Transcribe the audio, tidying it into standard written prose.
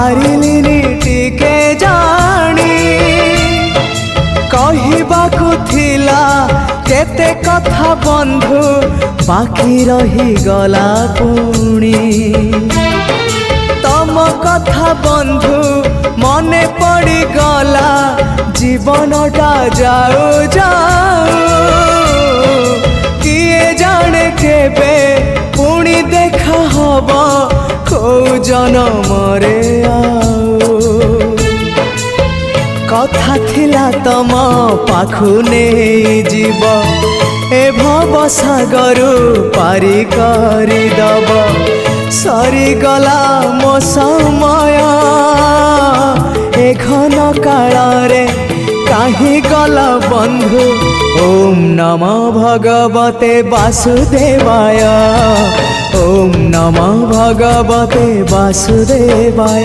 पारिलिनी टिके जानी कहिबाकु थिला केते कथा बंधु बाकी रही गला पुणी तम कथा बंधु मने पड़ी गला जीवनटा जाऊ जाऊ किए जाने केबे पुणी देखा हबा को जनमरे आऊ कथा थिला तम पाखु नहीं जीव ए भव सागरु पारी करी दब सरी गला मो समय ए घन काल रे काहे गला बंधु। ओम नमो भगवते वासुदेवाय ओम नमो भगवते वासुदेवाय।